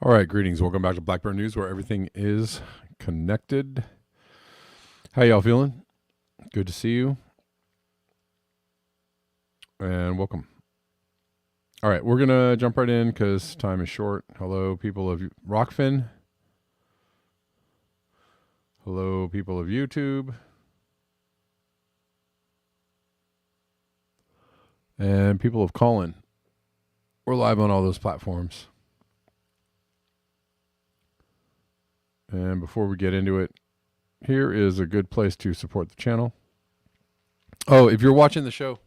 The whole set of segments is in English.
All right, greetings. Welcome back to Blackburn News, where everything is connected. How y'all feeling? Good to see you, and welcome. All right, we're gonna jump right in because time is short. Hello, people of Rockfin. Hello, people of YouTube, and people of Callin. We're live on all those platforms. And before we get into it, here is a good place to support the channel. Oh, if you're watching the show,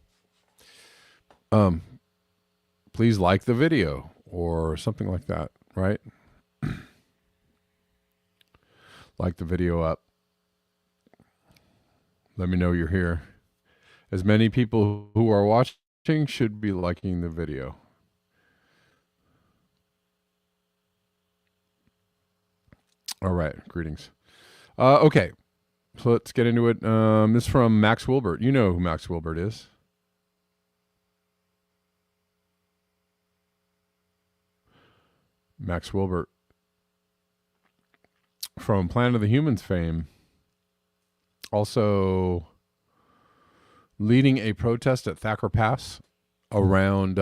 please like the video or something like that, right? Like the video up. Let me know you're here. As many people who are watching should be liking the video. All right, greetings. Okay, so let's get into it. This is from Max Wilbert. You know who Max Wilbert is. Max Wilbert from Planet of the Humans fame. Also leading a protest at Thacker Pass around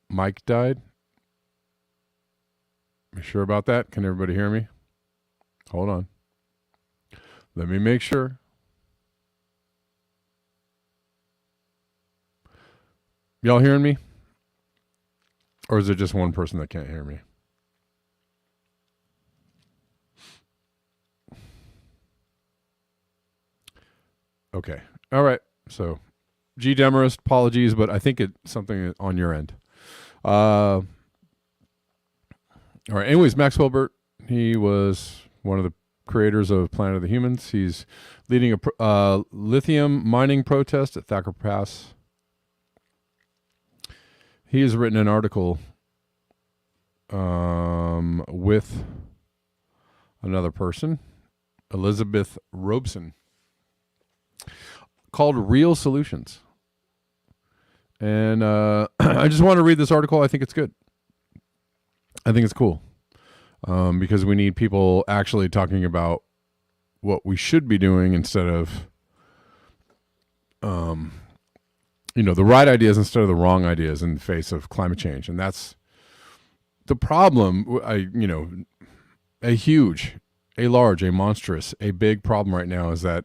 Mike died. You sure about that? Can everybody hear me? Hold on. Let me make sure. Y'all hearing me? Or is it just one person that can't hear me? Okay. All right. So, G. Demarest, apologies, but I think it's something on your end. All right. Anyways, Max Wilbert, he was one of the creators of Planet of the Humans. He's leading a lithium mining protest at Thacker Pass. He has written an article with another person, Elizabeth Robeson, called Real Solutions. And I just want to read this article. I think it's good. I think it's cool because we need people actually talking about what we should be doing instead of, the right ideas instead of the wrong ideas in the face of climate change. And that's the problem. A huge, a large, a monstrous, a big problem right now is that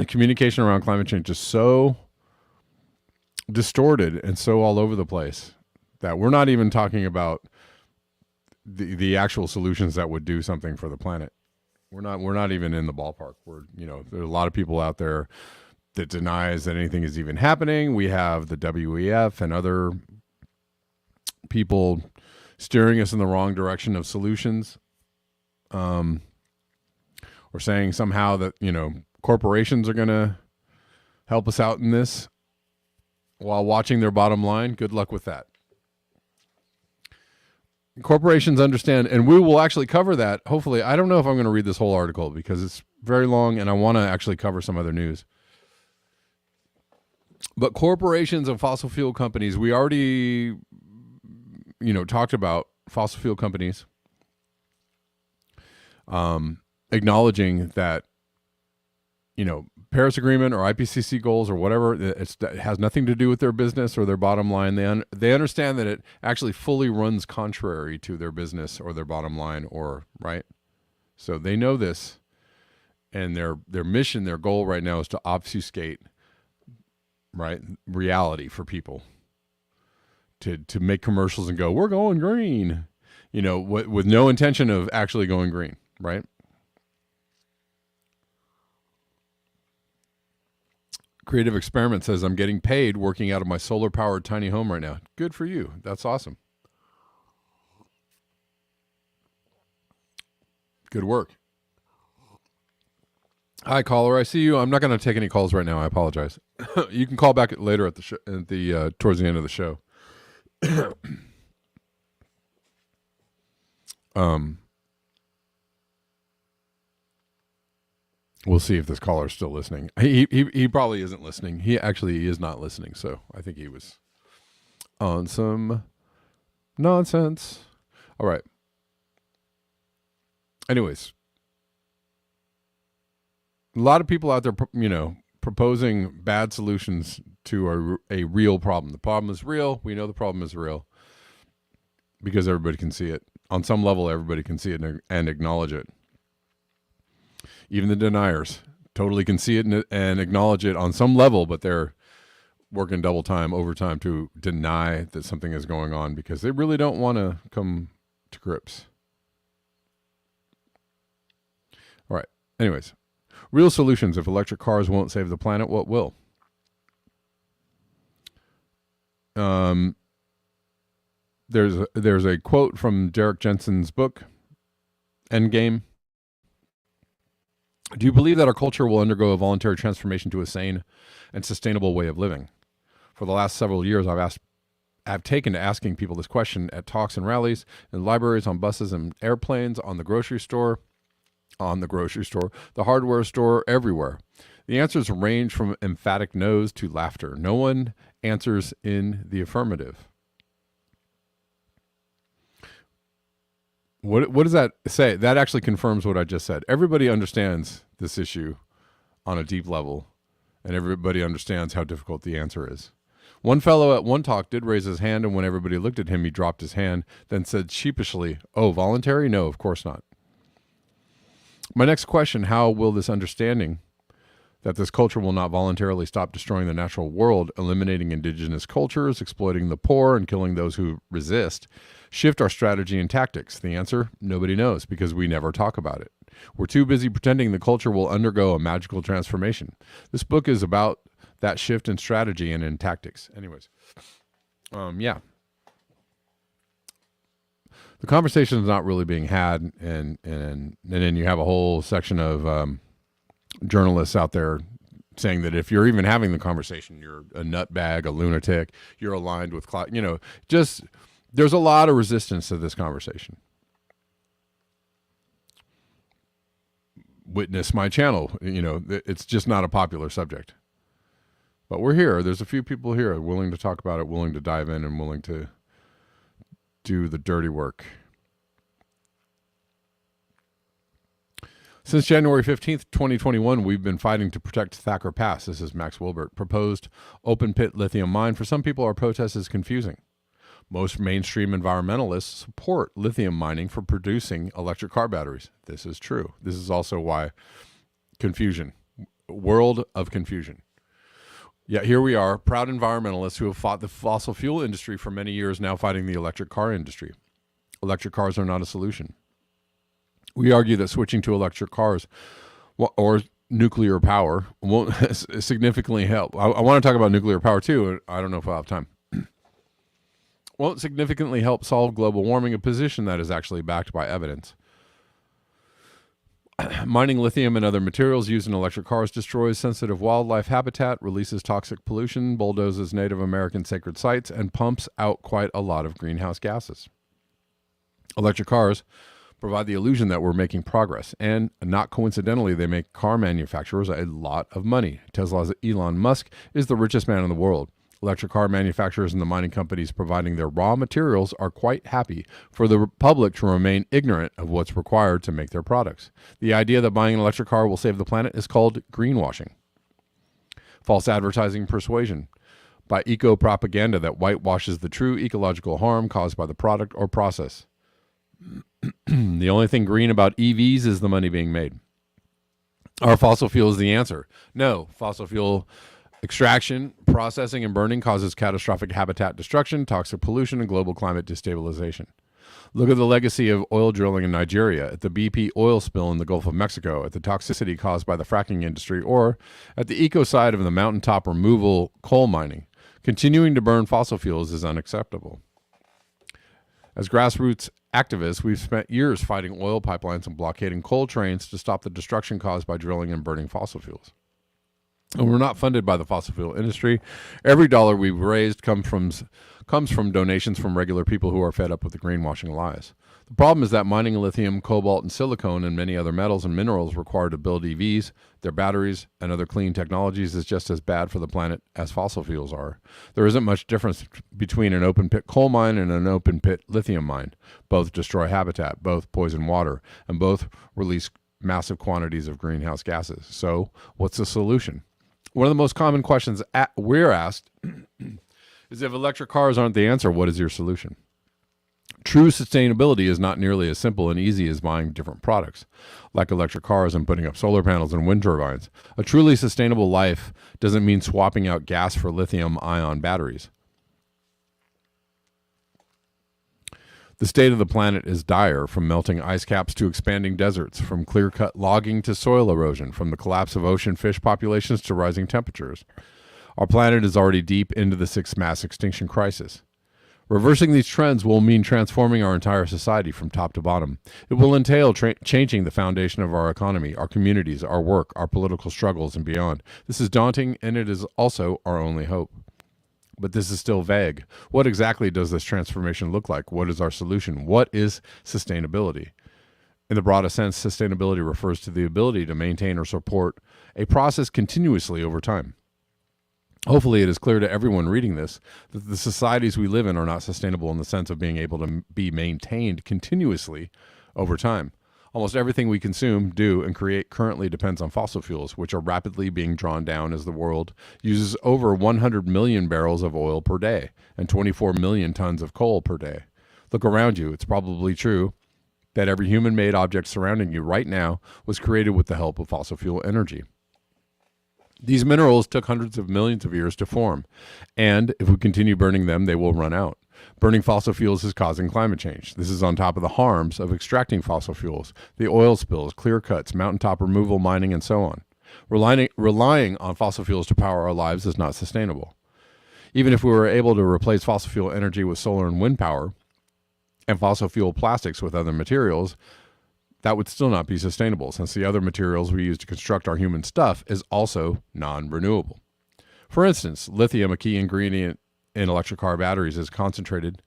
communication around climate change is so distorted and so all over the place that we're not even talking about the actual solutions that would do something for the planet. We're not even in the ballpark. There are a lot of people out there that denies that anything is even happening. We have the WEF and other people steering us in the wrong direction of solutions. Or saying somehow that, corporations are going to help us out in this while watching their bottom line. Good luck with that. Corporations understand, and we will actually cover that. Hopefully, I don't know if I'm going to read this whole article because it's very long and I want to actually cover some other news. But corporations and fossil fuel companies, we already, talked about fossil fuel companies acknowledging that, Paris Agreement or IPCC goals or whatever, it has nothing to do with their business or their bottom line. They understand that it actually fully runs contrary to their business or their bottom line, right? So they know this, and their mission, their goal right now is to obfuscate, right, reality for people, to make commercials and go, we're going green, with no intention of actually going green, right? Creative Experiment says, I'm getting paid working out of my solar-powered tiny home right now. Good for you. That's awesome. Good work. Hi, caller. I see you. I'm not going to take any calls right now. I apologize. You can call back later at the towards the end of the show. We'll see if this caller is still listening. He probably isn't listening. He is not listening. So I think he was on some nonsense. All right. Anyways, a lot of people out there, proposing bad solutions to a real problem. The problem is real. We know the problem is real because everybody can see it. On some level, everybody can see it and acknowledge it. Even the deniers totally can see it and acknowledge it on some level, but they're working double time, overtime to deny that something is going on because they really don't want to come to grips. All right. Anyways, real solutions. If electric cars won't save the planet, what will? There's a quote from Derek Jensen's book, Endgame. Do you believe that our culture will undergo a voluntary transformation to a sane and sustainable way of living? For the last several years, I've taken to asking people this question at talks and rallies, in libraries, on buses and airplanes, on the grocery store, the hardware store, everywhere. The answers range from emphatic no's to laughter. No one answers in the affirmative. What does that say? That actually confirms what I just said. Everybody understands this issue on a deep level, and everybody understands how difficult the answer is. One fellow at one talk did raise his hand, and when everybody looked at him, he dropped his hand, then said sheepishly, "Oh, voluntary? No, of course not." My next question, how will this understanding that this culture will not voluntarily stop destroying the natural world, eliminating indigenous cultures, exploiting the poor, and killing those who resist, shift our strategy and tactics? The answer, nobody knows, because we never talk about it. We're too busy pretending the culture will undergo a magical transformation. This book is about that shift in strategy and in tactics. Anyways, yeah. The conversation is not really being had, and then you have a whole section of journalists out there saying that if you're even having the conversation, you're a nutbag, a lunatic, you're aligned with, just there's a lot of resistance to this conversation. Witness my channel, it's just not a popular subject. But we're here. There's a few people here willing to talk about it, willing to dive in, and willing to do the dirty work. Since January 15th, 2021, we've been fighting to protect Thacker Pass. This is Max Wilbert. Proposed open pit lithium mine. For some people, our protest is confusing. Most mainstream environmentalists support lithium mining for producing electric car batteries. This is true. This is also why confusion, world of confusion. Yet here we are, proud environmentalists who have fought the fossil fuel industry for many years, now fighting the electric car industry. Electric cars are not a solution. We argue that switching to electric cars or nuclear power won't significantly help. I want to talk about nuclear power too. I don't know if I'll have time. Won't significantly help solve global warming, a position that is actually backed by evidence. Mining lithium and other materials used in electric cars destroys sensitive wildlife habitat, releases toxic pollution, bulldozes Native American sacred sites, and pumps out quite a lot of greenhouse gases. Electric cars provide the illusion that we're making progress, and not coincidentally, they make car manufacturers a lot of money. Tesla's Elon Musk is the richest man in the world. Electric car manufacturers and the mining companies providing their raw materials are quite happy for the public to remain ignorant of what's required to make their products. The idea that buying an electric car will save the planet is called greenwashing. False advertising persuasion by eco-propaganda that whitewashes the true ecological harm caused by the product or process. The only thing green about EVs is the money being made. Are fossil fuels the answer? No, fossil fuel extraction, processing, and burning causes catastrophic habitat destruction, toxic pollution, and global climate destabilization. Look at the legacy of oil drilling in Nigeria, at the BP oil spill in the Gulf of Mexico, at the toxicity caused by the fracking industry, or at the ecocide of the mountaintop removal coal mining. Continuing to burn fossil fuels is unacceptable. As grassroots activists, we've spent years fighting oil pipelines and blockading coal trains to stop the destruction caused by drilling and burning fossil fuels. And we're not funded by the fossil fuel industry. Every dollar we've raised comes from donations from regular people who are fed up with the greenwashing lies. The problem is that mining lithium, cobalt, and silicon and many other metals and minerals required to build EVs, their batteries, and other clean technologies is just as bad for the planet as fossil fuels are. There isn't much difference between an open pit coal mine and an open pit lithium mine. Both destroy habitat, both poison water, and both release massive quantities of greenhouse gases. So, what's the solution? One of the most common questions we're asked is, if electric cars aren't the answer, what is your solution? True sustainability is not nearly as simple and easy as buying different products, like electric cars and putting up solar panels and wind turbines. A truly sustainable life doesn't mean swapping out gas for lithium-ion batteries. The state of the planet is dire, from melting ice caps to expanding deserts, from clear-cut logging to soil erosion, from the collapse of ocean fish populations to rising temperatures. Our planet is already deep into the sixth mass extinction crisis. Reversing these trends will mean transforming our entire society from top to bottom. It will entail changing the foundation of our economy, our communities, our work, our political struggles, and beyond. This is daunting, and it is also our only hope. But this is still vague. What exactly does this transformation look like? What is our solution? What is sustainability? In the broadest sense, sustainability refers to the ability to maintain or support a process continuously over time. Hopefully it is clear to everyone reading this that the societies we live in are not sustainable in the sense of being able to be maintained continuously over time. Almost everything we consume, do, and create currently depends on fossil fuels, which are rapidly being drawn down as the world uses over 100 million barrels of oil per day and 24 million tons of coal per day. Look around you. It's probably true that every human-made object surrounding you right now was created with the help of fossil fuel energy. These minerals took hundreds of millions of years to form, and if we continue burning them, they will run out. Burning fossil fuels is causing climate change. This is on top of the harms of extracting fossil fuels, the oil spills, clear cuts, mountaintop removal, mining, and so on. Relying on fossil fuels to power our lives is not sustainable. Even if we were able to replace fossil fuel energy with solar and wind power, and fossil fuel plastics with other materials, that would still not be sustainable, since the other materials we use to construct our human stuff is also non-renewable. For instance, lithium, a key ingredient in electric car batteries, is concentrated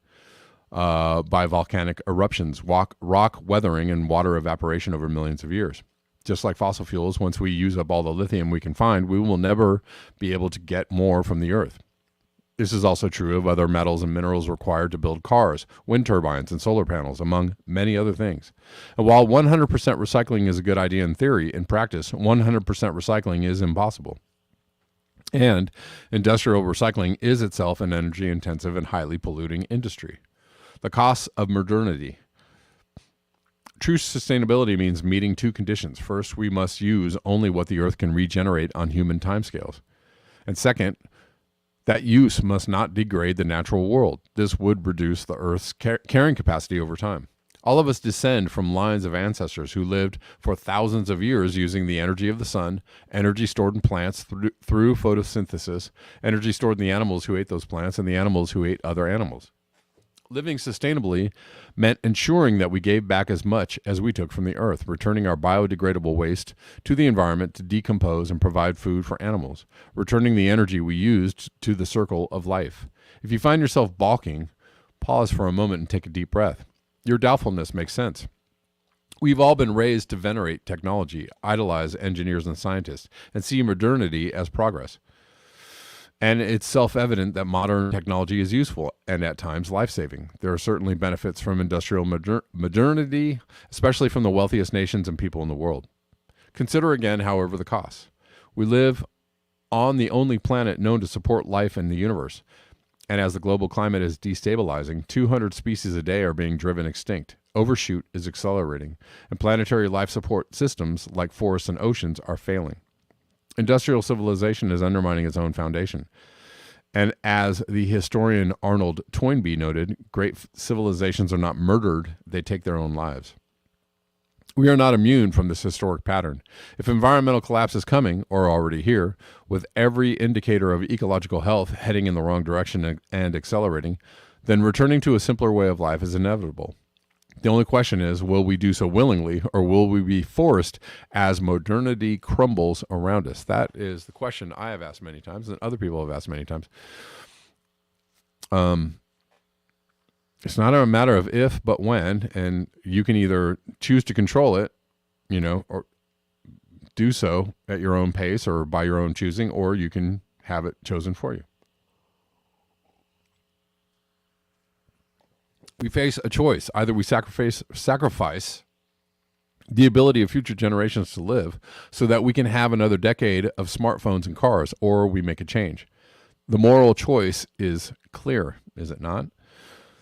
by volcanic eruptions, rock weathering, and water evaporation over millions of years. Just like fossil fuels, once we use up all the lithium we can find, we will never be able to get more from the earth. This is also true of other metals and minerals required to build cars, wind turbines, and solar panels, among many other things. And while 100% recycling is a good idea in theory, in practice, 100% recycling is impossible. And industrial recycling is itself an energy-intensive and highly polluting industry. The costs of modernity. True sustainability means meeting two conditions. First, we must use only what the earth can regenerate on human timescales. And second, that use must not degrade the natural world. This would reduce the Earth's carrying capacity over time. All of us descend from lines of ancestors who lived for thousands of years using the energy of the sun, energy stored in plants through photosynthesis, energy stored in the animals who ate those plants, and the animals who ate other animals. Living sustainably meant ensuring that we gave back as much as we took from the earth, returning our biodegradable waste to the environment to decompose and provide food for animals, returning the energy we used to the circle of life. If you find yourself balking, pause for a moment and take a deep breath. Your doubtfulness makes sense. We've all been raised to venerate technology, idolize engineers and scientists, and see modernity as progress. And it's self-evident that modern technology is useful and at times life-saving. There are certainly benefits from industrial modernity, especially from the wealthiest nations and people in the world. Consider again, however, the costs. We live on the only planet known to support life in the universe. And as the global climate is destabilizing, 200 species a day are being driven extinct. Overshoot is accelerating, and planetary life support systems like forests and oceans are failing. Industrial civilization is undermining its own foundation. And as the historian Arnold Toynbee noted, great civilizations are not murdered, they take their own lives. We are not immune from this historic pattern. If environmental collapse is coming, or already here, with every indicator of ecological health heading in the wrong direction and accelerating, then returning to a simpler way of life is inevitable. The only question is, will we do so willingly, or will we be forced as modernity crumbles around us? That is the question I have asked many times, and other people have asked many times. It's not a matter of if, but when, and you can either choose to control it, or do so at your own pace or by your own choosing, or you can have it chosen for you. We face a choice. Either we sacrifice the ability of future generations to live so that we can have another decade of smartphones and cars, or we make a change. The moral choice is clear, is it not?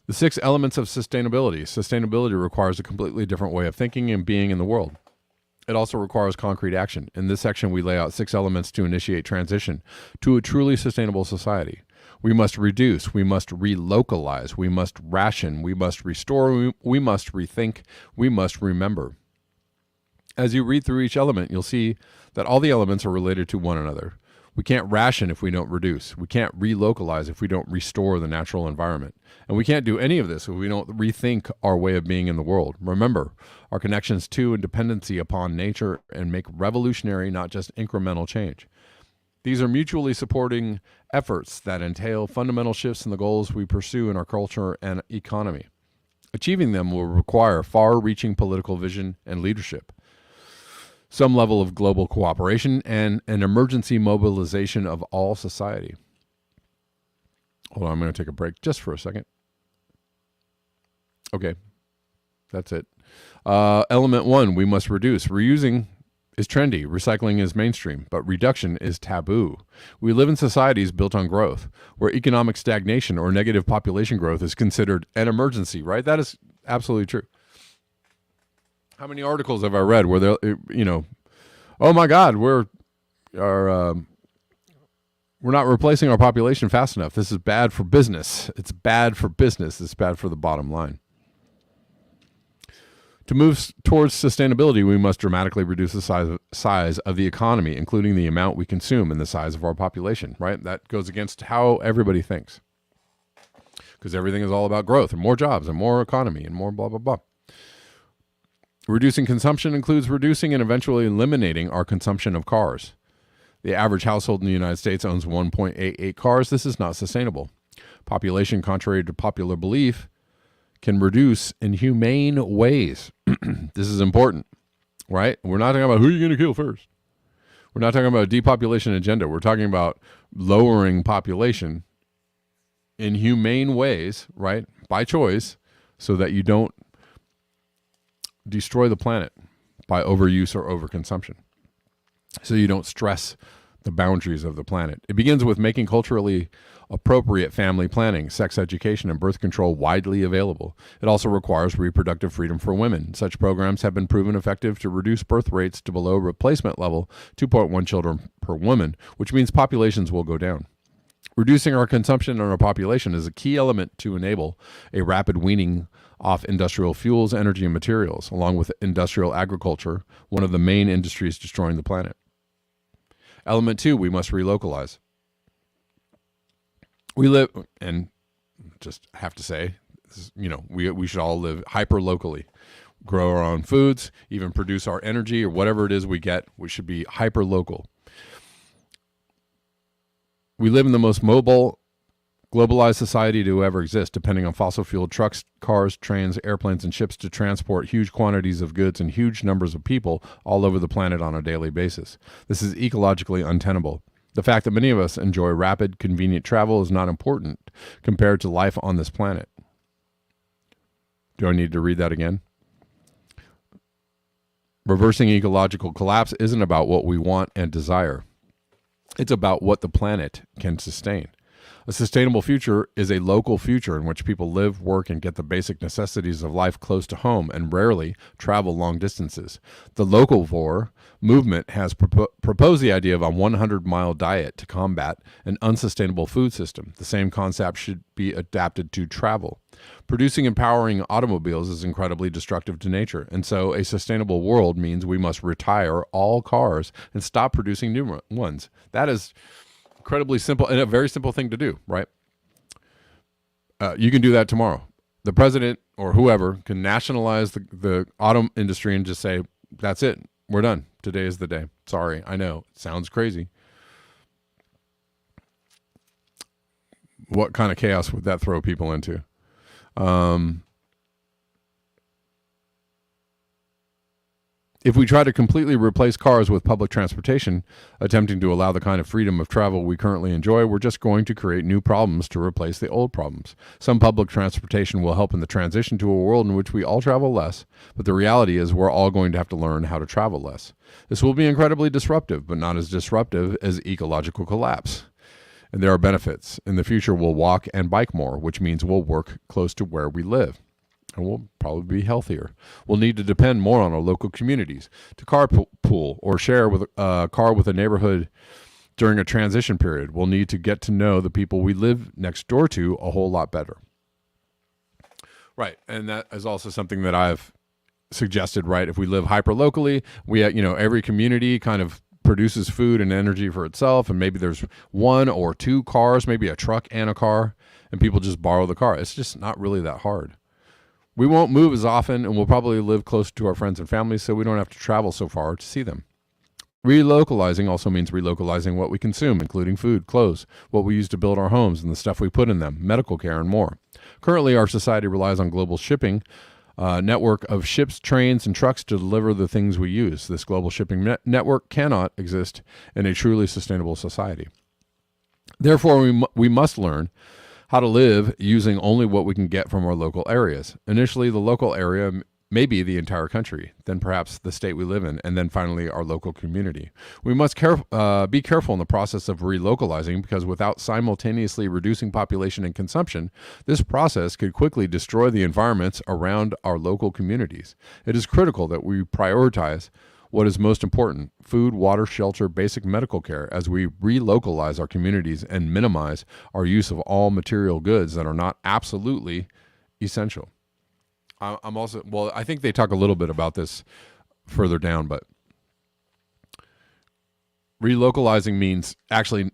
The 6 elements of sustainability. Sustainability requires a completely different way of thinking and being in the world. It also requires concrete action. In this section, we lay out 6 elements to initiate transition to a truly sustainable society. We must reduce, we must relocalize, we must ration, we must restore, we must rethink, we must remember. As you read through each element, you'll see that all the elements are related to one another. We can't ration if we don't reduce. We can't relocalize if we don't restore the natural environment. And we can't do any of this if we don't rethink our way of being in the world. Remember our connections to and dependency upon nature and make revolutionary, not just incremental change. These are mutually supporting efforts that entail fundamental shifts in the goals we pursue in our culture and economy. Achieving them will require far-reaching political vision and leadership, some level of global cooperation, and an emergency mobilization of all society. Hold on, I'm going to take a break just for a second. Okay, that's it. Element 1, we must reduce. Reusing is trendy, recycling is mainstream, but reduction is taboo. We live in societies built on growth, where economic stagnation or negative population growth is considered an emergency, right? That is absolutely true. How many articles have I read where they're, oh my God, we're not replacing our population fast enough. This is bad for business. It's bad for business. It's bad for the bottom line. To move towards sustainability, we must dramatically reduce the size of the economy, including the amount we consume and the size of our population, right? That goes against how everybody thinks, because everything is all about growth and more jobs and more economy and more blah, blah, blah. Reducing consumption includes reducing and eventually eliminating our consumption of cars. The average household in the United States owns 1.88 cars. This is not sustainable. Population, contrary to popular belief, can reduce in humane ways. This is important, right? We're not talking about who you're going to kill first. We're not talking about a depopulation agenda. We're talking about lowering population in humane ways, right? By choice, so that you don't destroy the planet by overuse or overconsumption. So you don't stress the boundaries of the planet. It begins with making culturally appropriate family planning, sex education, and birth control widely available. It also requires reproductive freedom for women. Such programs have been proven effective to reduce birth rates to below replacement level, 2.1 children per woman, which means populations will go down. Reducing our consumption and our population is a key element to enable a rapid weaning off industrial fuels, energy, and materials, along with industrial agriculture, one of the main industries destroying the planet. Element 2, we must relocalize. We live, and just have to say, we should all live hyper locally, grow our own foods, even produce our energy or whatever it is we get. We should be hyper local. We live in the most mobile, globalized society to ever exist, depending on fossil fuel trucks, cars, trains, airplanes, and ships to transport huge quantities of goods and huge numbers of people all over the planet on a daily basis. This is ecologically untenable. The fact that many of us enjoy rapid, convenient travel is not important compared to life on this planet. Do I need to read that again? Reversing ecological collapse isn't about what we want and desire. It's about what the planet can sustain. A sustainable future is a local future in which people live, work, and get the basic necessities of life close to home and rarely travel long distances. The locavore movement has proposed the idea of a 100-mile diet to combat an unsustainable food system. The same concept should be adapted to travel. Producing and powering automobiles is incredibly destructive to nature, and so a sustainable world means we must retire all cars and stop producing new ones. That is incredibly simple and a very simple thing to do, right? You can do that tomorrow. The president or whoever can nationalize the auto industry and just say, that's it. We're done. Today is the day. Sorry. I know. It sounds crazy. What kind of chaos would that throw people into? If we try to completely replace cars with public transportation, attempting to allow the kind of freedom of travel we currently enjoy, we're just going to create new problems to replace the old problems. Some public transportation will help in the transition to a world in which we all travel less, but the reality is we're all going to have to learn how to travel less. This will be incredibly disruptive, but not as disruptive as ecological collapse. And there are benefits. In the future, we'll walk and bike more, which means we'll work close to where we live. And we'll probably be healthier. We'll need to depend more on our local communities to carpool or share with a car with a neighborhood during a transition period. We'll need to get to know the people we live next door to a whole lot better. Right, and that is also something that I've suggested. Right, if we live hyper locally, we every community kind of produces food and energy for itself, and maybe there's one or two cars, maybe a truck and a car, and people just borrow the car. It's just not really that hard. We won't move as often, and we'll probably live closer to our friends and families, so we don't have to travel so far to see them. Relocalizing also means relocalizing what we consume, including food, clothes, what we use to build our homes, and the stuff we put in them, medical care, and more. Currently, our society relies on global shipping network of ships, trains, and trucks to deliver the things we use. This global shipping network cannot exist in a truly sustainable society. Therefore, we must learn how to live using only what we can get from our local areas. Initially, the local area may be the entire country, then perhaps the state we live in, and then finally our local community. We must be careful in the process of relocalizing, because without simultaneously reducing population and consumption, this process could quickly destroy the environments around our local communities. It is critical that we prioritize what is most important: food, water, shelter, basic medical care, as we relocalize our communities and minimize our use of all material goods that are not absolutely essential. I think they talk a little bit about this further down, but relocalizing means actually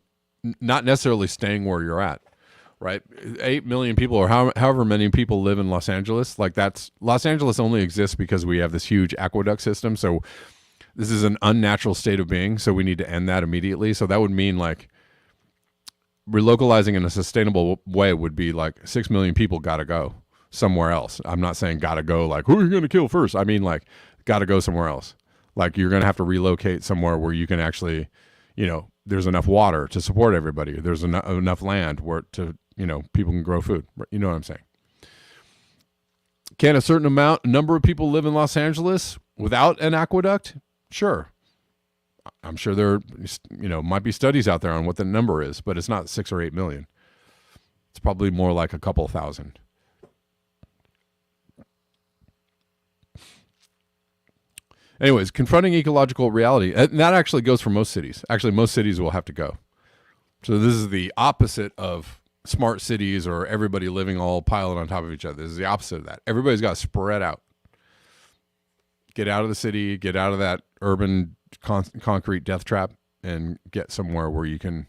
not necessarily staying where you're at, right? 8 million people, or however many people live in Los Angeles. Los Angeles only exists because we have this huge aqueduct system. So this is an unnatural state of being, so we need to end that immediately. So that would mean relocalizing in a sustainable way would be 6 million people got to go somewhere else. I'm not saying got to go who are you going to kill first? I mean got to go somewhere else. You're going to have to relocate somewhere where you can actually, there's enough water to support everybody. There's enough land where people can grow food. You know what I'm saying? Can a certain number of people live in Los Angeles without an aqueduct? Sure. I'm sure there, might be studies out there on what the number is, but it's not 6 or 8 million. It's probably more like a couple thousand. Anyways, confronting ecological reality. And that actually goes for most cities. Actually, most cities will have to go. So this is the opposite of smart cities or everybody living all piled on top of each other. This is the opposite of that. Everybody's got to spread out. Get out of the city, get out of that urban concrete death trap, and get somewhere where you can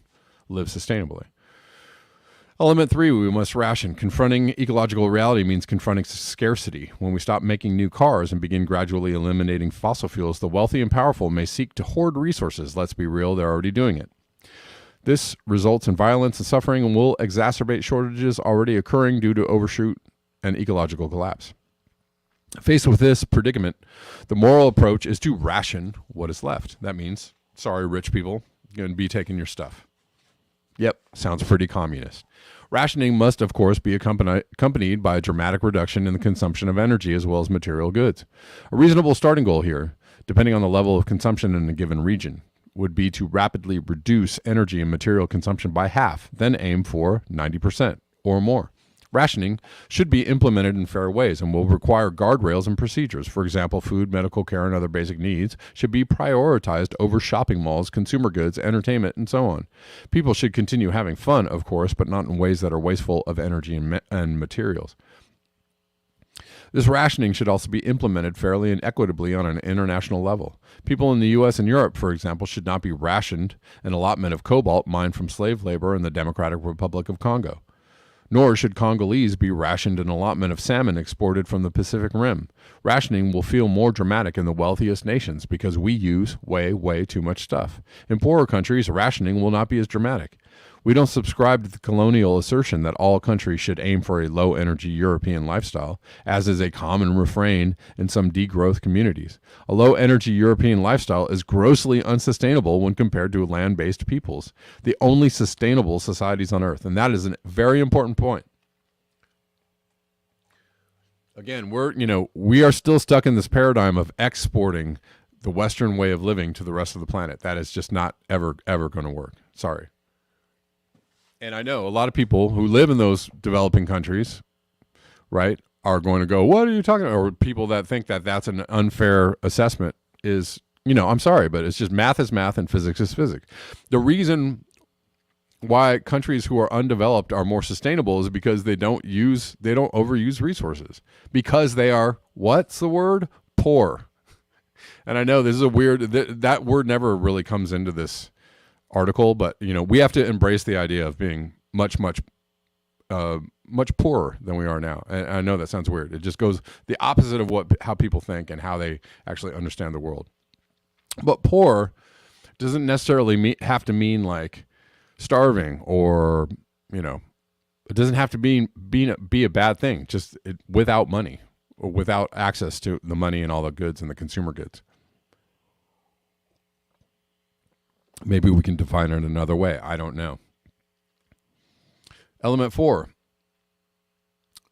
live sustainably. Element 3, we must ration. Confronting ecological reality means confronting scarcity. When we stop making new cars and begin gradually eliminating fossil fuels, the wealthy and powerful may seek to hoard resources. Let's be real, they're already doing it. This results in violence and suffering and will exacerbate shortages already occurring due to overshoot and ecological collapse. Faced with this predicament, the moral approach is to ration what is left. That means, sorry, rich people, you're going to be taking your stuff. Yep, sounds pretty communist. Rationing must, of course, be accompanied by a dramatic reduction in the consumption of energy as well as material goods. A reasonable starting goal here, depending on the level of consumption in a given region, would be to rapidly reduce energy and material consumption by half, then aim for 90% or more. Rationing should be implemented in fair ways and will require guardrails and procedures. For example, food, medical care, and other basic needs should be prioritized over shopping malls, consumer goods, entertainment, and so on. People should continue having fun, of course, but not in ways that are wasteful of energy and materials. This rationing should also be implemented fairly and equitably on an international level. People in the U.S. and Europe, for example, should not be rationed an allotment of cobalt mined from slave labor in the Democratic Republic of Congo. Nor should Congolese be rationed an allotment of salmon exported from the Pacific Rim. Rationing will feel more dramatic in the wealthiest nations because we use way too much stuff. In poorer countries, rationing will not be as dramatic. We don't subscribe to the colonial assertion that all countries should aim for a low-energy European lifestyle, as is a common refrain in some degrowth communities. A low-energy European lifestyle is grossly unsustainable when compared to land-based peoples, the only sustainable societies on Earth. And that is a very important point. Again, we are still stuck in this paradigm of exporting the Western way of living to the rest of the planet. That is just not ever going to work. Sorry. And I know a lot of people who live in those developing countries, right, are going to go, what are you talking about? Or people that think that that's an unfair assessment is, I'm sorry, but it's just math is math and physics is physics. The reason why countries who are undeveloped are more sustainable is because they don't overuse resources, because they are, what's the word? Poor. And I know this is a weird, that word never really comes into this article, but we have to embrace the idea of being much poorer than we are now. And I know that sounds weird. It just goes the opposite of how people think and how they actually understand the world. But poor doesn't necessarily have to mean like starving, or it doesn't have to be a bad thing. Just without money, or without access to the money and all the goods and the consumer goods. Maybe we can define it another way. I don't know. Element 4.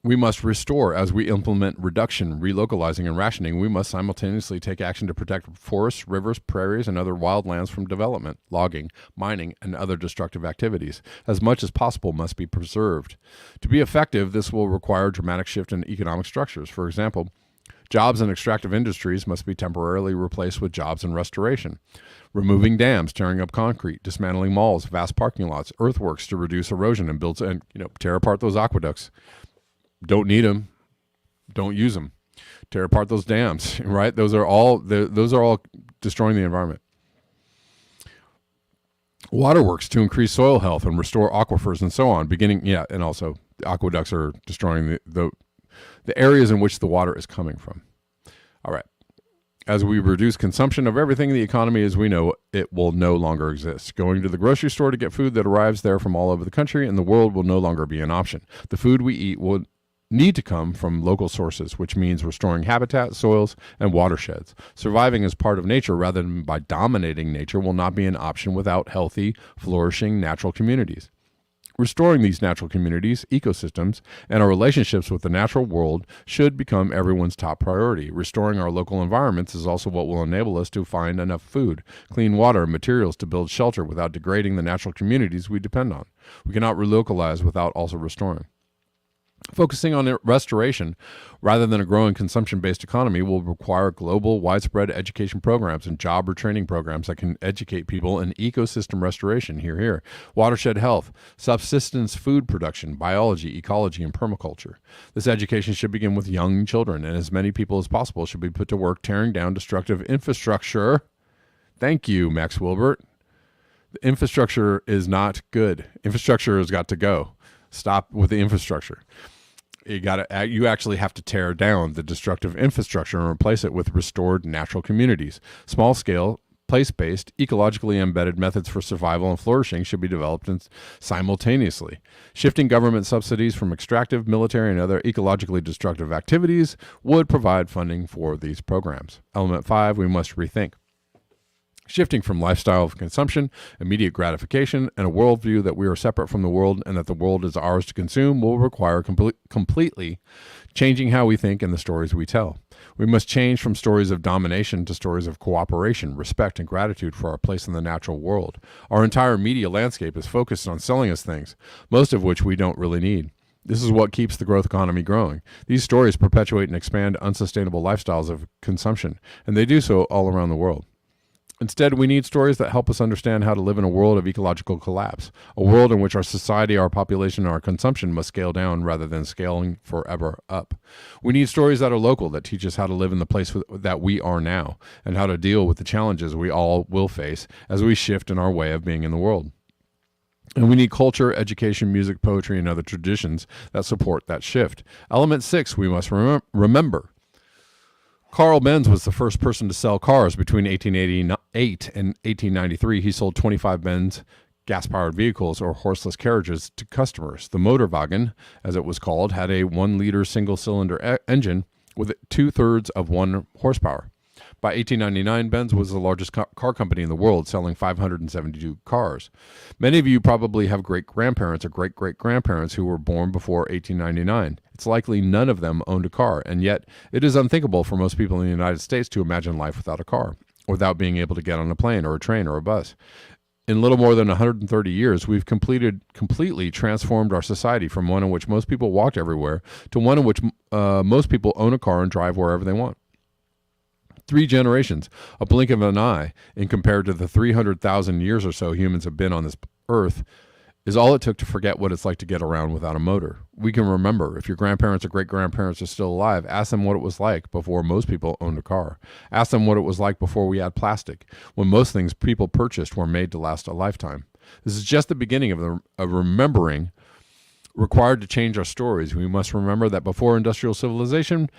We must restore. As we implement reduction, relocalizing, and rationing, we must simultaneously take action to protect forests, rivers, prairies, and other wild lands from development, logging, mining, and other destructive activities. As much as possible must be preserved. To be effective, this will require a dramatic shift in economic structures. For example, jobs in extractive industries must be temporarily replaced with jobs in restoration. Removing dams, tearing up concrete, dismantling malls, vast parking lots, earthworks to reduce erosion and tear apart those aqueducts. Don't need them. Don't use them. Tear apart those dams, right? Those are all destroying the environment. Waterworks to increase soil health and restore aquifers and so on. And also the aqueducts are destroying the areas in which the water is coming from. All right. As we reduce consumption of everything in the economy as we know it will no longer exist. Going to the grocery store to get food that arrives there from all over the country and the world will no longer be an option. The food we eat will need to come from local sources, which means restoring habitat, soils, and watersheds. Surviving as part of nature rather than by dominating nature will not be an option without healthy, flourishing natural communities. Restoring these natural communities, ecosystems, and our relationships with the natural world should become everyone's top priority. Restoring our local environments is also what will enable us to find enough food, clean water, and materials to build shelter without degrading the natural communities we depend on. We cannot relocalize without also restoring. Focusing on restoration rather than a growing consumption-based economy will require global, widespread education programs and job or training programs that can educate people in ecosystem restoration, here, watershed health, subsistence food production, biology, ecology, and permaculture. This education should begin with young children, and as many people as possible should be put to work tearing down destructive infrastructure. Thank you, Max Wilbert. The infrastructure is not good. Infrastructure has got to go. Stop with the infrastructure. You actually have to tear down the destructive infrastructure and replace it with restored natural communities. Small-scale, place-based, ecologically embedded methods for survival and flourishing should be developed simultaneously. Shifting government subsidies from extractive, military, and other ecologically destructive activities would provide funding for these programs. Element 5, we must rethink. Shifting from lifestyle of consumption, immediate gratification, and a worldview that we are separate from the world and that the world is ours to consume will require completely changing how we think and the stories we tell. We must change from stories of domination to stories of cooperation, respect, and gratitude for our place in the natural world. Our entire media landscape is focused on selling us things, most of which we don't really need. This is what keeps the growth economy growing. These stories perpetuate and expand unsustainable lifestyles of consumption, and they do so all around the world. Instead, we need stories that help us understand how to live in a world of ecological collapse, a world in which our society, our population, and our consumption must scale down rather than scaling forever up. We need stories that are local, that teach us how to live in the place that we are now, and how to deal with the challenges we all will face as we shift in our way of being in the world. And we need culture, education, music, poetry, and other traditions that support that shift. Element 6, we must remember. Carl Benz was the first person to sell cars between 1888 and 1893. He sold 25 Benz gas-powered vehicles or horseless carriages to customers. The Motorwagen, as it was called, had a 1-liter single-cylinder engine with 2/3 of 1 horsepower. By 1899, Benz was the largest car company in the world, selling 572 cars. Many of you probably have great-grandparents or great-great-grandparents who were born before 1899. It's likely none of them owned a car, and yet it is unthinkable for most people in the United States to imagine life without a car, without being able to get on a plane or a train or a bus. In little more than 130 years, we've completely transformed our society from one in which most people walked everywhere to one in which most people own a car and drive wherever they want. 3 generations, a blink of an eye, in compared to the 300,000 years or so humans have been on this earth, is all it took to forget what it's like to get around without a motor. We can remember. If your grandparents or great-grandparents are still alive, ask them what it was like before most people owned a car. Ask them what it was like before we had plastic, when most things people purchased were made to last a lifetime. This is just the beginning of remembering required to change our stories. We must remember that before industrial civilization,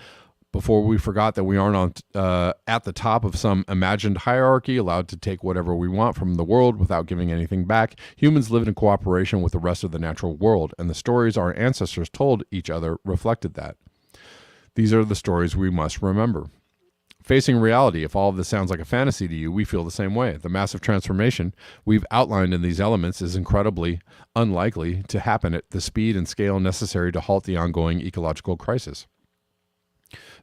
before we forgot that we aren't at the top of some imagined hierarchy, allowed to take whatever we want from the world without giving anything back, humans lived in cooperation with the rest of the natural world, and the stories our ancestors told each other reflected that. These are the stories we must remember. Facing reality, if all of this sounds like a fantasy to you, we feel the same way. The massive transformation we've outlined in these elements is incredibly unlikely to happen at the speed and scale necessary to halt the ongoing ecological crisis.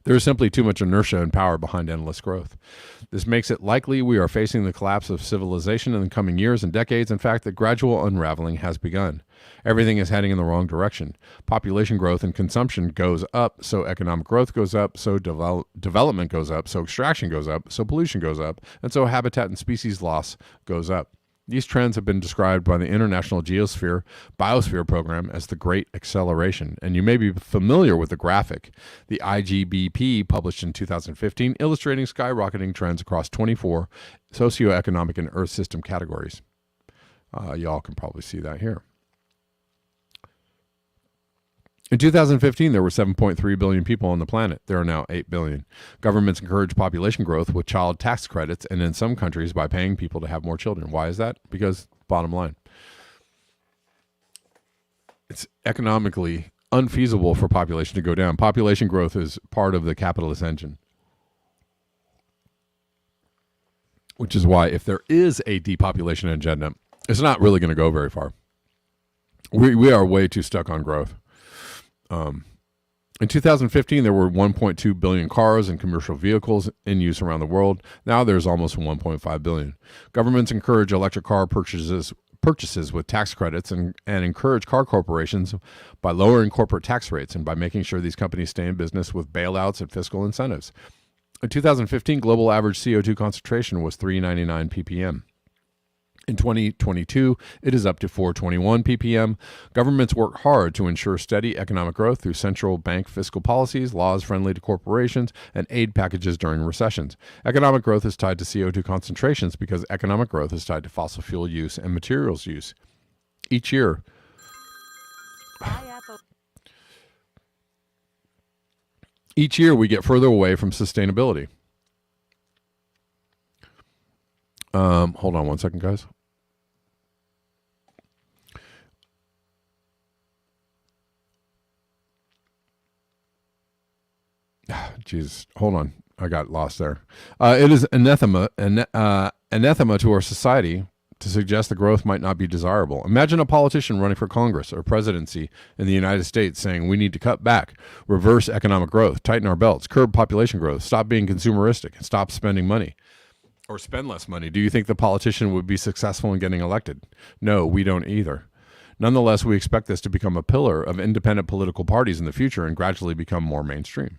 There is simply too much inertia and power behind endless growth. This makes it likely we are facing the collapse of civilization in the coming years and decades. In fact, the gradual unraveling has begun. Everything is heading in the wrong direction. Population growth and consumption goes up, so economic growth goes up, so development goes up, so extraction goes up, so pollution goes up, and so habitat and species loss goes up. These trends have been described by the International Biosphere Program as the Great Acceleration, and you may be familiar with the graphic, the IGBP published in 2015, illustrating skyrocketing trends across 24 socioeconomic and Earth system categories. Y'all can probably see that here. In 2015, there were 7.3 billion people on the planet. There are now 8 billion. Governments encourage population growth with child tax credits, and in some countries by paying people to have more children. Why is that? Because, bottom line, it's economically unfeasible for population to go down. Population growth is part of the capitalist engine, which is why if there is a depopulation agenda, it's not really going to go very far. We are way too stuck on growth. In 2015, there were 1.2 billion cars and commercial vehicles in use around the world. Now there's almost 1.5 billion. Governments encourage electric car purchases with tax credits and encourage car corporations by lowering corporate tax rates and by making sure these companies stay in business with bailouts and fiscal incentives. In 2015, global average CO2 concentration was 399 ppm. In 2022, it is up to 421 ppm. Governments work hard to ensure steady economic growth through central bank fiscal policies, laws friendly to corporations, and aid packages during recessions. Economic growth is tied to CO2 concentrations because economic growth is tied to fossil fuel use and materials use. Each year, we get further away from sustainability. Hold on one second, guys. Jesus, hold on. I got lost there. It is anathema to our society to suggest the growth might not be desirable. Imagine a politician running for Congress or presidency in the United States saying we need to cut back, reverse economic growth, tighten our belts, curb population growth, stop being consumeristic, and stop spending money. Or spend less money. Do you think the politician would be successful in getting elected? No, we don't either. Nonetheless, we expect this to become a pillar of independent political parties in the future and gradually become more mainstream.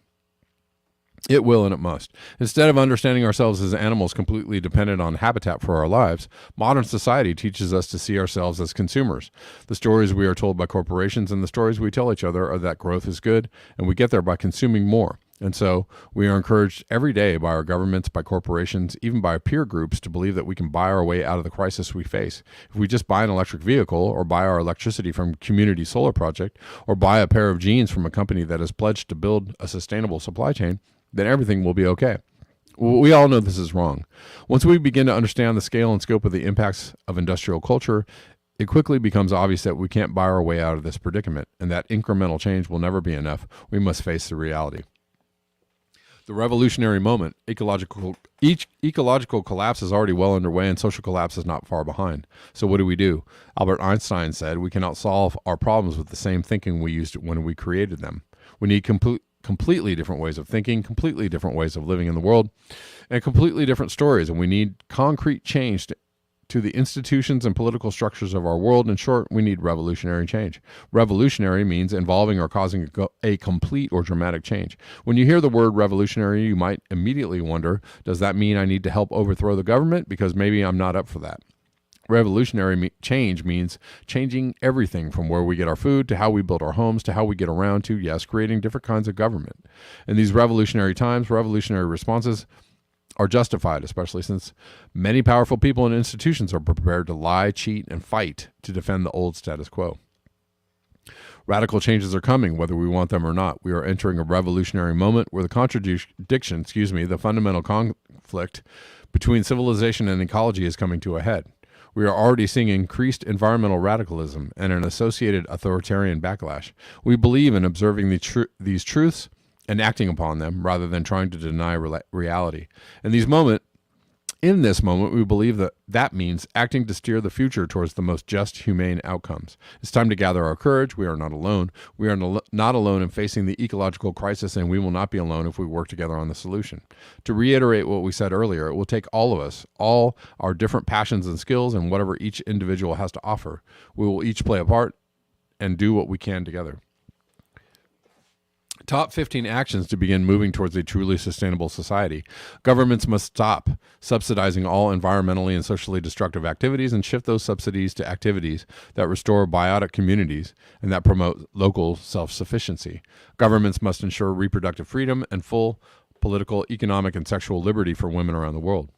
It will and it must. Instead of understanding ourselves as animals completely dependent on habitat for our lives, modern society teaches us to see ourselves as consumers. The stories we are told by corporations and the stories we tell each other are that growth is good, and we get there by consuming more. And so we are encouraged every day by our governments, by corporations, even by peer groups to believe that we can buy our way out of the crisis we face. If we just buy an electric vehicle or buy our electricity from Community Solar Project or buy a pair of jeans from a company that has pledged to build a sustainable supply chain, then everything will be okay. We all know this is wrong. Once we begin to understand the scale and scope of the impacts of industrial culture, It quickly becomes obvious that we can't buy our way out of this predicament, and that incremental change will never be enough. We must face the reality. The revolutionary moment, ecological collapse is already well underway, and social collapse is not far behind. So what do? Albert Einstein said, we cannot solve our problems with the same thinking we used when we created them. We need completely different ways of thinking, completely different ways of living in the world, and completely different stories. And we need concrete change to the institutions and political structures of our world. In short, we need revolutionary change. Revolutionary means involving or causing a complete or dramatic change. When you hear the word revolutionary, you might immediately wonder, does that mean I need to help overthrow the government? Because maybe I'm not up for that. Revolutionary change means changing everything from where we get our food to how we build our homes to how we get around to, yes, creating different kinds of government. In these revolutionary times, revolutionary responses are justified, especially since many powerful people and institutions are prepared to lie, cheat, and fight to defend the old status quo. Radical changes are coming, whether we want them or not. We are entering a revolutionary moment where the the fundamental conflict between civilization and ecology is coming to a head. We are already seeing increased environmental radicalism and an associated authoritarian backlash. We believe in observing these truths and acting upon them rather than trying to deny reality. In this moment, we believe that means acting to steer the future towards the most just, humane outcomes. It's time to gather our courage. We are not alone. We are not alone in facing the ecological crisis, and we will not be alone if we work together on the solution. To reiterate what we said earlier, it will take all of us, all our different passions and skills, and whatever each individual has to offer. We will each play a part and do what we can together. Top 15 actions to begin moving towards a truly sustainable society. Governments must stop subsidizing all environmentally and socially destructive activities and shift those subsidies to activities that restore biotic communities and that promote local self-sufficiency. Governments must ensure reproductive freedom and full political, economic, and sexual liberty for women around the world.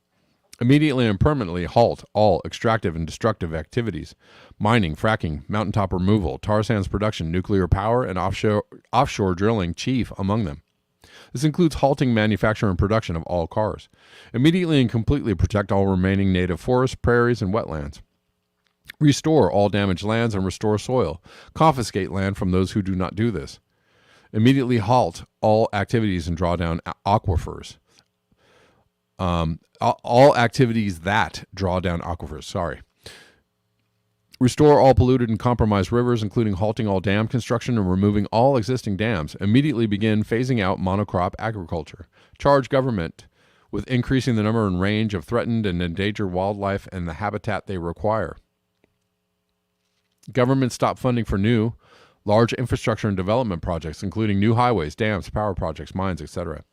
Immediately and permanently halt all extractive and destructive activities, mining, fracking, mountaintop removal, tar sands production, nuclear power, and offshore drilling chief among them. This includes halting manufacture and production of all cars. Immediately and completely protect all remaining native forests, prairies, and wetlands. Restore all damaged lands and restore soil. Confiscate land from those who do not do this. Immediately halt all activities and draw down aquifers. All activities that draw down aquifers, Restore all polluted and compromised rivers, including halting all dam construction and removing all existing dams. Immediately begin phasing out monocrop agriculture. Charge government with increasing the number and range of threatened and endangered wildlife and the habitat they require. Government stop funding for new, large infrastructure and development projects, including new highways, dams, power projects, mines, etc.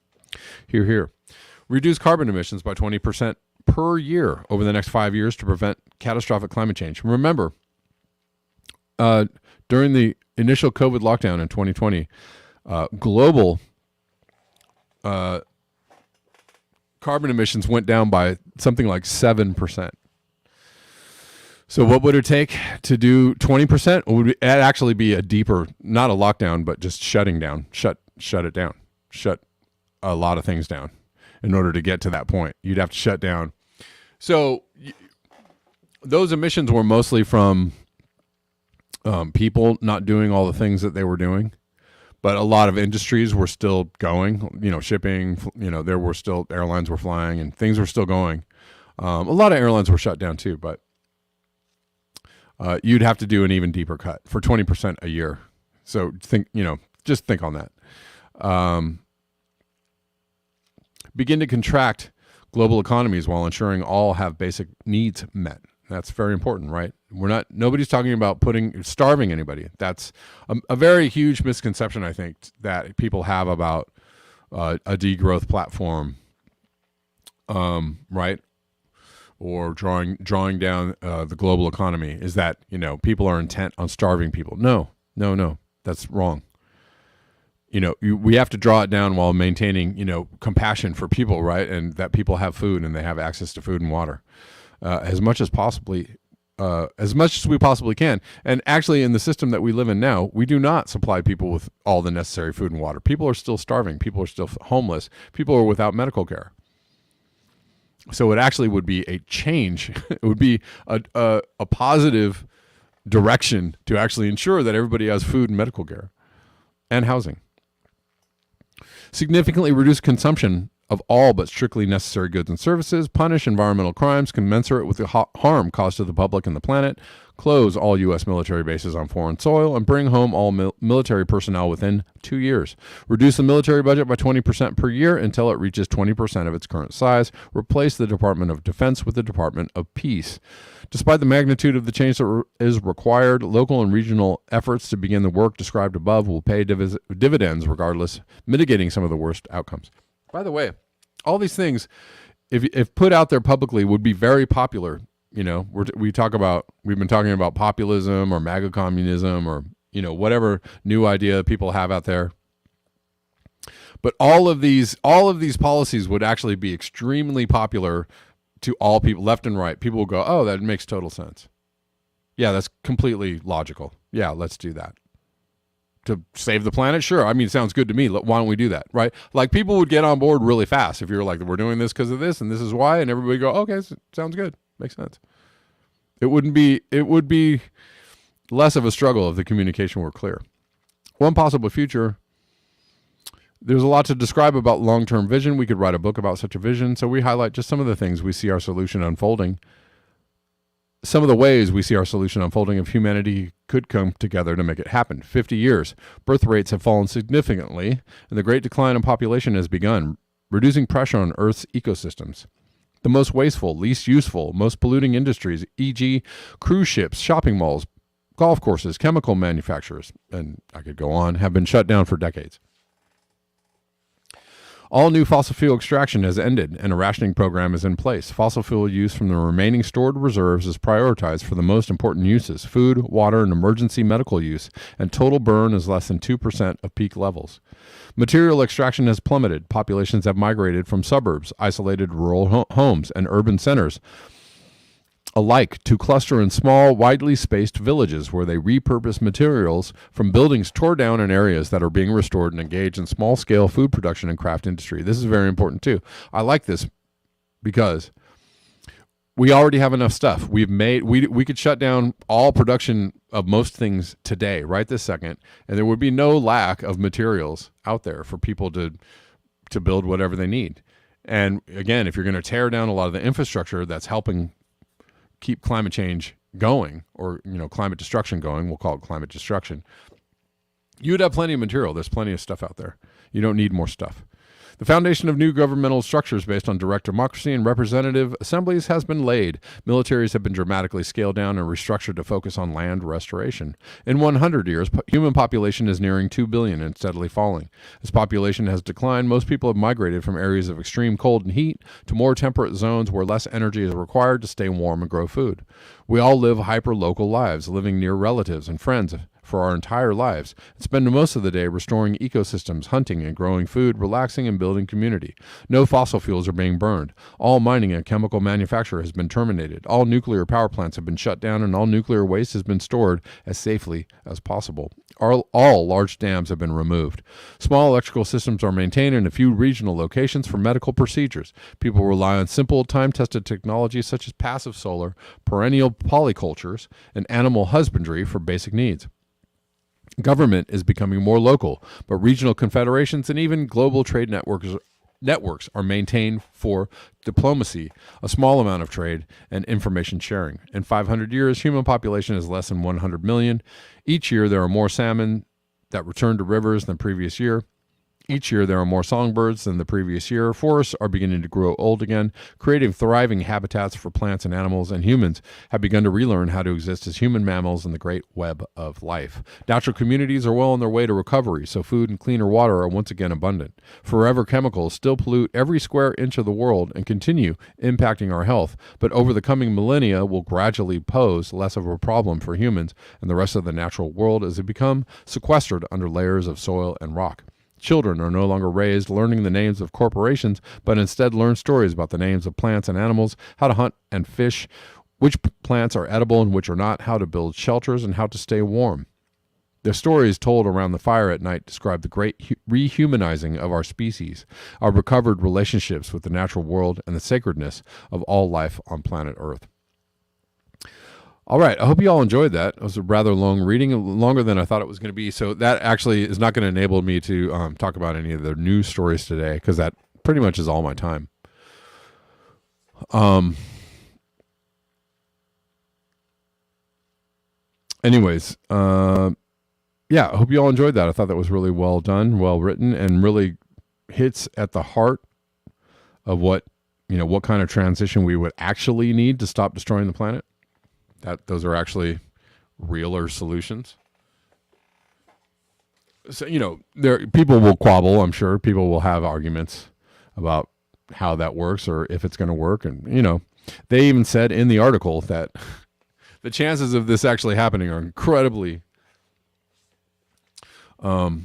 Hear, hear. Reduce carbon emissions by 20% per year over the next 5 years to prevent catastrophic climate change. Remember, during the initial COVID lockdown in 2020, global carbon emissions went down by something like 7%. So what would it take to do 20%? It'd actually be a deeper, not a lockdown, but just shutting down, shut it down, shut a lot of things down. In order to get to that point, you'd have to shut down. So those emissions were mostly from people not doing all the things that they were doing, but a lot of industries were still going. Shipping. There were still airlines were flying and things were still going. A lot of airlines were shut down too, but you'd have to do an even deeper cut for 20% a year. So just think on that. Begin to contract global economies while ensuring all have basic needs met. That's very important, right? Nobody's talking about starving anybody. That's a very huge misconception, I think, that people have about a degrowth platform, right? Or drawing down the global economy is that, people are intent on starving people. No, that's wrong. We have to draw it down while maintaining, compassion for people, right? And that people have food and they have access to food and water as much as we possibly can. And actually, in the system that we live in now, we do not supply people with all the necessary food and water. People are still starving. People are still homeless. People are without medical care. So it actually would be a change. It would be a positive direction to actually ensure that everybody has food and medical care and housing. Significantly reduce consumption of all but strictly necessary goods and services, punish environmental crimes commensurate with the harm caused to the public and the planet, close all U.S. military bases on foreign soil, and bring home all military personnel within 2 years. Reduce the military budget by 20% per year until it reaches 20% of its current size. Replace the Department of Defense with the Department of Peace. Despite the magnitude of the change that is required, local and regional efforts to begin the work described above will pay dividends regardless, mitigating some of the worst outcomes. By the way, all these things, if put out there publicly, would be very popular. You know, we've been talking about populism or MAGA communism or, you know, whatever new idea people have out there. But all of these policies would actually be extremely popular to all people, left and right. People will go, oh, that makes total sense. Yeah, that's completely logical. Yeah, let's do that. To save the planet? Sure. I mean, it sounds good to me. Why don't we do that? Right? Like, people would get on board really fast if you're like, we're doing this because of this and this is why, and everybody go, okay, sounds good. Makes sense. It would be less of a struggle if the communication were clear. One possible future. There's a lot to describe about long-term vision. We could write a book about such a vision. So we highlight just some of the things we see our solution unfolding. Some of the ways we see our solution unfolding if humanity could come together to make it happen. 50 years. Birth rates have fallen significantly, and the great decline in population has begun, reducing pressure on Earth's ecosystems. The most wasteful, least useful, most polluting industries, e.g. cruise ships, shopping malls, golf courses, chemical manufacturers, and I could go on, have been shut down for decades. All new fossil fuel extraction has ended, and a rationing program is in place. Fossil fuel use from the remaining stored reserves is prioritized for the most important uses: food, water, and emergency medical use, and total burn is less than 2% of peak levels. Material extraction has plummeted. Populations have migrated from suburbs, isolated rural homes, and urban centers alike to cluster in small, widely spaced villages where they repurpose materials from buildings tore down in areas that are being restored and engage in small-scale food production and craft industry. This is very important too. I like this because we already have enough stuff. We could shut down all production of most things today, right this second, and there would be no lack of materials out there for people to build whatever they need. And again, if you're going to tear down a lot of the infrastructure that's helping keep climate change going, or, you know, climate destruction going, we'll call it climate destruction, you would have plenty of material. There's plenty of stuff out there. You don't need more stuff. The foundation of new governmental structures based on direct democracy and representative assemblies has been laid. Militaries have been dramatically scaled down and restructured to focus on land restoration. In 100 years, human population is nearing 2 billion and steadily falling. As population has declined, most people have migrated from areas of extreme cold and heat to more temperate zones where less energy is required to stay warm and grow food. We all live hyper-local lives, living near relatives and friends for our entire lives, and spend most of the day restoring ecosystems, hunting and growing food, relaxing and building community. No fossil fuels are being burned. All mining and chemical manufacture has been terminated. All nuclear power plants have been shut down, and all nuclear waste has been stored as safely as possible. All large dams have been removed. Small electrical systems are maintained in a few regional locations for medical procedures. People rely on simple, time-tested technologies such as passive solar, perennial polycultures, and animal husbandry for basic needs. Government is becoming more local, but regional confederations and even global trade networks are maintained for diplomacy, a small amount of trade, and information sharing. In 500 years, human population is less than 100 million. Each year, there are more salmon that return to rivers than previous year. Each year, there are more songbirds than the previous year. Forests are beginning to grow old again, creating thriving habitats for plants and animals, and humans have begun to relearn how to exist as human mammals in the great web of life. Natural communities are well on their way to recovery, so food and cleaner water are once again abundant. Forever chemicals still pollute every square inch of the world and continue impacting our health, but over the coming millennia will gradually pose less of a problem for humans and the rest of the natural world as they become sequestered under layers of soil and rock. Children are no longer raised learning the names of corporations, but instead learn stories about the names of plants and animals, how to hunt and fish, which plants are edible and which are not, how to build shelters, and how to stay warm. The stories told around the fire at night describe the great rehumanizing of our species, our recovered relationships with the natural world, and the sacredness of all life on planet Earth. All right. I hope you all enjoyed that. It was a rather long reading, longer than I thought it was going to be. So that actually is not going to enable me to talk about any of the news stories today, because that pretty much is all my time. Anyways, yeah, I hope you all enjoyed that. I thought that was really well done, well written, and really hits at the heart of what kind of transition we would actually need to stop destroying the planet. That those are actually realer solutions. So, there people will quabble. I'm sure people will have arguments about how that works or if it's going to work. And they even said in the article that the chances of this actually happening are incredibly not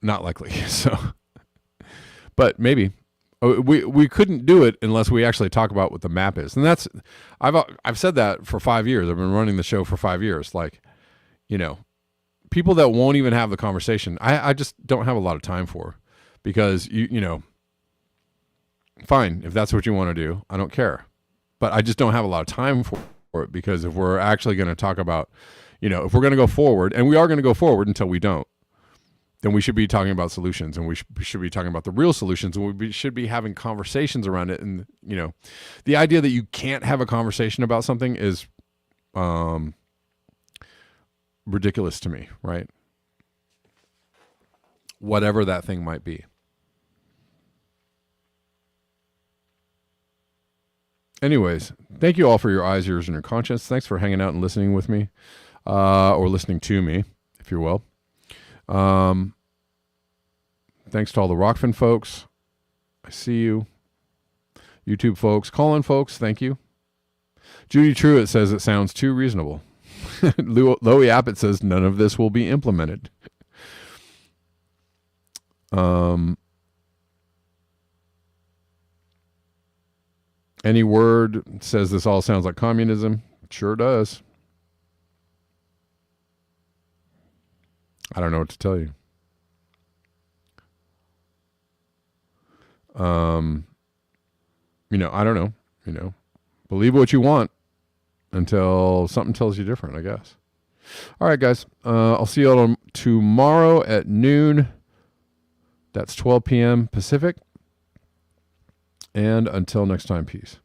likely. So, but maybe we couldn't do it unless we actually talk about what the map is. And that's I've said that for 5 years. I've been running the show for 5 years. Like, people that won't even have the conversation, I just don't have a lot of time for, because fine, if that's what you want to do, I don't care. But I just don't have a lot of time for it, because if we're actually going to talk about, if we're going to go forward, and we are going to go forward until we don't, then we should be talking about solutions, and we should be talking about the real solutions, and we should be having conversations around it. And, the idea that you can't have a conversation about something is ridiculous to me, right? Whatever that thing might be. Anyways, thank you all for your eyes, ears, and your conscience. Thanks for hanging out and listening with me, or listening to me, if you will. Thanks to all the Rockfin folks. I see you. YouTube folks. Call-in folks, thank you. Judy Truitt says it sounds too reasonable. Loey Abbott says none of this will be implemented. Any word says this all sounds like communism. It sure does. I don't know what to tell you. I don't know. Believe what you want until something tells you different, I guess. All right, guys. I'll see you all tomorrow at noon. That's 12 p.m. Pacific. And until next time, peace.